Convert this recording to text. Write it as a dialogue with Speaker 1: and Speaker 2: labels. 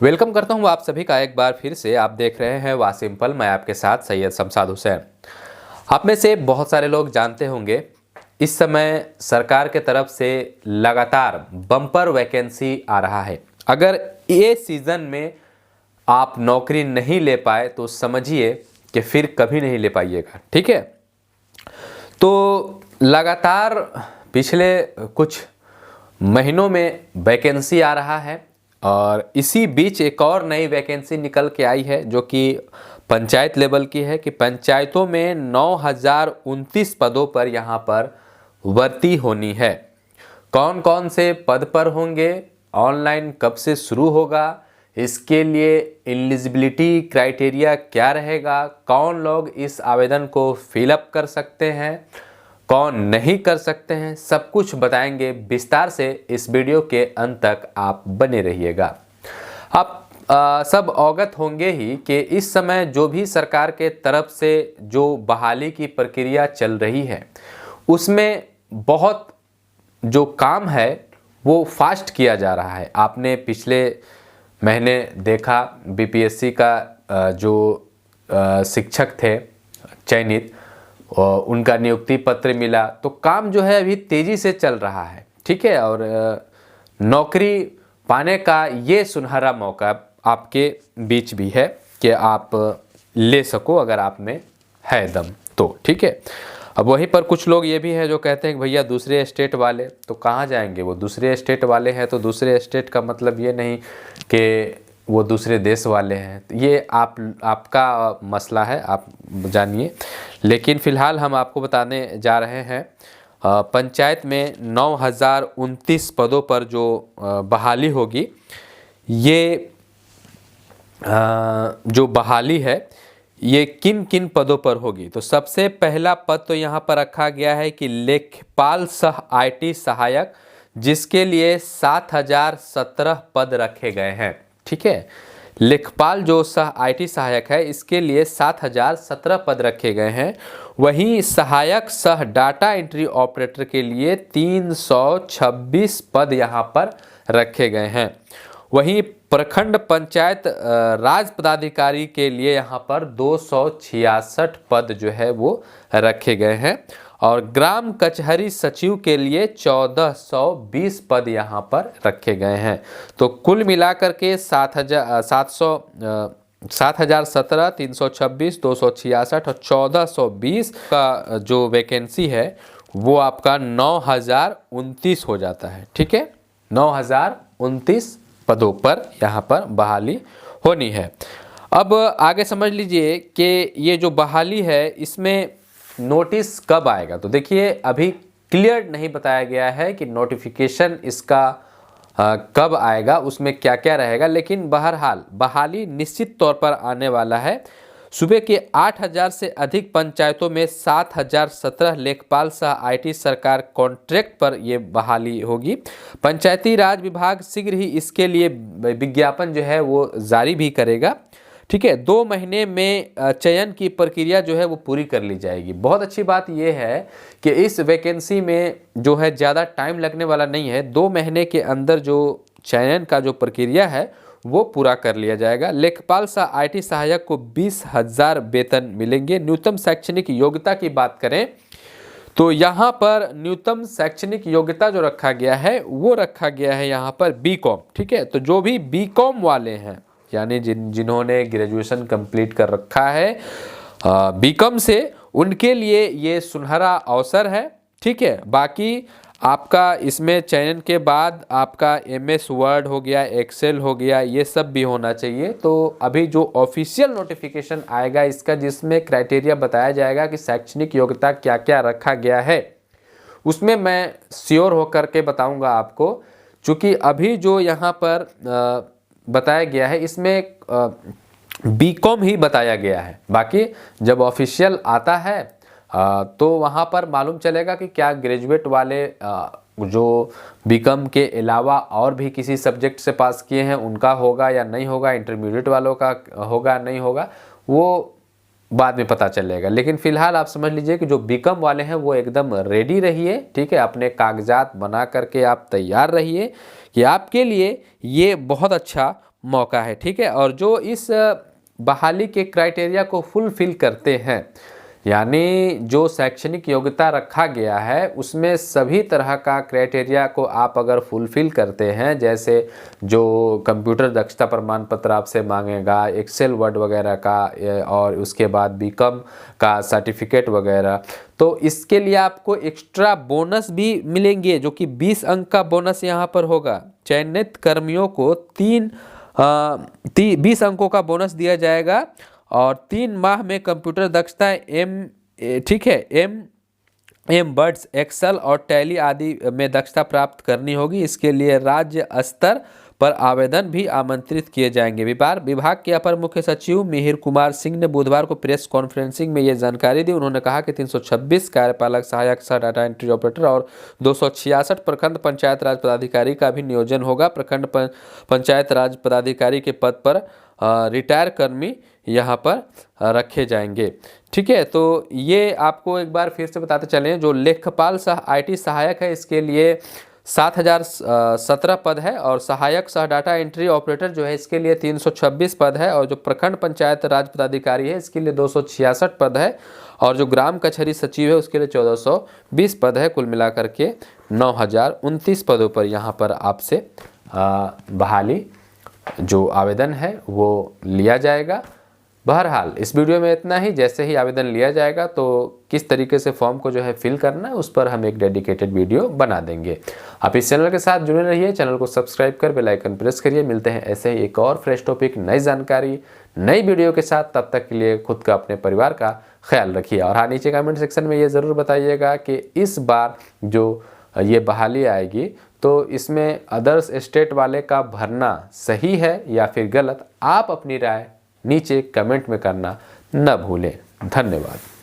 Speaker 1: Welcome करता हूं आप सभी का एक बार फिर से। आप देख रहे हैं वाह सिंपल, मैं आपके साथ सैयद शमशाद हुसैन। आप में से बहुत सारे लोग जानते होंगे इस समय सरकार के तरफ से लगातार बम्पर वैकेंसी आ रहा है। अगर ये सीज़न में आप नौकरी नहीं ले पाए तो समझिए कि फिर कभी नहीं ले पाइएगा, ठीक है। तो लगातार पिछले कुछ महीनों में वैकेंसी आ रहा है और इसी बीच एक और नई वैकेंसी निकल के आई है जो कि पंचायत लेवल की है कि पंचायतों में 9029 पदों पर यहाँ पर भर्ती होनी है। कौन कौन से पद पर होंगे, ऑनलाइन कब से शुरू होगा, इसके लिए एलिजिबिलिटी क्राइटेरिया क्या रहेगा, कौन लोग इस आवेदन को फिलअप कर सकते हैं, कौन नहीं कर सकते हैं, सब कुछ बताएंगे विस्तार से। इस वीडियो के अंत तक आप बने रहिएगा। आप सब अवगत होंगे ही कि इस समय जो भी सरकार के तरफ से जो बहाली की प्रक्रिया चल रही है उसमें बहुत जो काम है वो फास्ट किया जा रहा है। आपने पिछले महीने देखा बीपीएससी का जो शिक्षक थे चयनित और उनका नियुक्ति पत्र मिला, तो काम जो है अभी तेज़ी से चल रहा है, ठीक है। और नौकरी पाने का ये सुनहरा मौका आपके बीच भी है कि आप ले सको अगर आप में है दम तो, ठीक है। अब वहीं पर कुछ लोग ये भी हैं जो कहते हैं कि भैया दूसरे स्टेट वाले तो कहाँ जाएंगे, वो दूसरे स्टेट वाले हैं तो दूसरे स्टेट का मतलब ये नहीं कि वो दूसरे देश वाले हैं। ये आपका मसला है, आप जानिए। लेकिन फ़िलहाल हम आपको बताने जा रहे हैं पंचायत में 9029 पदों पर जो बहाली होगी, ये जो बहाली है ये किन किन पदों पर होगी। तो सबसे पहला पद तो यहाँ पर रखा गया है कि लेखपाल सह IT सहायक, जिसके लिए 7017 पद रखे गए हैं, ठीक है। लेखपाल जो सह IT सहायक है इसके लिए 7017 पद रखे गए हैं। वहीं सहायक सह डाटा एंट्री ऑपरेटर के लिए 326 पद यहाँ पर रखे गए हैं। वहीं प्रखंड पंचायत राज पदाधिकारी के लिए यहाँ पर 266 पद जो है वो रखे गए हैं और ग्राम कचहरी सचिव के लिए 1420 पद यहाँ पर रखे गए हैं। तो कुल मिलाकर के 7017, 326, 266 और 1420 का जो वैकेंसी है वो आपका 9029 हो जाता है, ठीक है। 9029 पदों पर यहाँ पर बहाली होनी है। अब आगे समझ लीजिए कि ये जो बहाली है इसमें नोटिस कब आएगा। तो देखिए अभी क्लियर नहीं बताया गया है कि नोटिफिकेशन इसका कब आएगा, उसमें क्या क्या रहेगा, लेकिन बहरहाल बहाली निश्चित तौर पर आने वाला है। सूबे के 8000 से अधिक पंचायतों में 7017 लेखपाल सह IT सरकार कॉन्ट्रैक्ट पर ये बहाली होगी। पंचायती राज विभाग शीघ्र ही इसके लिए विज्ञापन जो है वो जारी भी करेगा, ठीक है। 2 महीने में चयन की प्रक्रिया जो है वो पूरी कर ली जाएगी। बहुत अच्छी बात ये है कि इस वैकेंसी में जो है ज़्यादा टाइम लगने वाला नहीं है। 2 महीने के अंदर जो चयन का जो प्रक्रिया है वो पूरा कर लिया जाएगा। लेखपाल सह IT सहायक को 20,000 वेतन मिलेंगे। न्यूनतम शैक्षणिक योग्यता की बात करें तो यहाँ पर न्यूनतम शैक्षणिक योग्यता जो रखा गया है वो रखा गया है यहाँ पर BCom, ठीक है। तो जो भी BCom वाले हैं यानी जिन्होंने ग्रेजुएशन कंप्लीट कर रखा है BCom से, उनके लिए ये सुनहरा अवसर है, ठीक है। बाकी आपका इसमें चयन के बाद आपका MS वर्ड हो गया, एक्सेल हो गया, ये सब भी होना चाहिए। तो अभी जो ऑफिशियल नोटिफिकेशन आएगा इसका, जिसमें क्राइटेरिया बताया जाएगा कि शैक्षणिक योग्यता क्या क्या रखा गया है, उसमें मैं श्योर होकर के बताऊंगा आपको। चूँकि अभी जो यहाँ पर बताया गया है इसमें BCom ही बताया गया है। बाकी जब ऑफिशियल आता है तो वहाँ पर मालूम चलेगा कि क्या ग्रेजुएट वाले जो BCom के अलावा और भी किसी सब्जेक्ट से पास किए हैं उनका होगा या नहीं होगा, इंटरमीडिएट वालों का होगा नहीं होगा, वो बाद में पता चलेगा। लेकिन फ़िलहाल आप समझ लीजिए कि जो BCom वाले हैं वो एकदम रेडी रहिए, ठीक है। अपने कागजात बना करके आप तैयार रहिए कि आपके लिए ये बहुत अच्छा मौका है, ठीक है। और जो इस बहाली के क्राइटेरिया को फुलफिल करते हैं, यानी जो शैक्षणिक योग्यता रखा गया है उसमें सभी तरह का क्राइटेरिया को आप अगर फुलफिल करते हैं, जैसे जो कंप्यूटर दक्षता प्रमाण पत्र आपसे मांगेगा, एक्सेल वर्ड वगैरह का, और उसके बाद बीकॉम का सर्टिफिकेट वगैरह, तो इसके लिए आपको एक्स्ट्रा बोनस भी मिलेंगे, जो कि 20 अंक का बोनस यहाँ पर होगा। चयनित कर्मियों को 20 अंकों का बोनस दिया जाएगा और 3 माह में कंप्यूटर दक्षता ठीक है, एम वर्ड्स, एक्सेल और टैली आदि में दक्षता प्राप्त करनी होगी। इसके लिए राज्य स्तर पर आवेदन भी आमंत्रित किए जाएंगे। विभाग के अपर मुख्य सचिव मिहिर कुमार सिंह ने बुधवार को प्रेस कॉन्फ्रेंसिंग में ये जानकारी दी। उन्होंने कहा कि 326 कार्यपालक सहायक सह डाटा एंट्री ऑपरेटर और 266 प्रखंड पंचायत राज पदाधिकारी का भी नियोजन होगा। प्रखंड पंचायत राज पदाधिकारी के पद पर रिटायर कर्मी यहाँ पर रखे जाएंगे, ठीक है। तो ये आपको एक बार फिर से बताते चलें, जो लेखपाल IT सहायक है इसके लिए 7017 पद है, और सहायक सह डाटा एंट्री ऑपरेटर जो है इसके लिए 326 पद है, और जो प्रखंड पंचायत राज पदाधिकारी है इसके लिए 266 पद है, और जो ग्राम कचहरी सचिव है उसके लिए 1420 पद है। कुल मिलाकर के 9029 पदों पर यहाँ पर आपसे बहाली जो आवेदन है वो लिया जाएगा। बहरहाल इस वीडियो में इतना ही। जैसे ही आवेदन लिया जाएगा तो किस तरीके से फॉर्म को जो है फिल करना है उस पर हम एक डेडिकेटेड वीडियो बना देंगे। आप इस चैनल के साथ जुड़े रहिए, चैनल को सब्सक्राइब कर बेल आइकन प्रेस करिए। मिलते हैं ऐसे ही एक और फ्रेश टॉपिक, नई जानकारी, नई वीडियो के साथ। तब तक के लिए खुद का, अपने परिवार का ख्याल रखिए। और हाँ, नीचे कमेंट सेक्शन में ये ज़रूर बताइएगा कि इस बार जो ये बहाली आएगी तो इसमें अदर्स स्टेट वाले का भरना सही है या फिर गलत। आप अपनी राय नीचे कमेंट में करना न भूलें। धन्यवाद।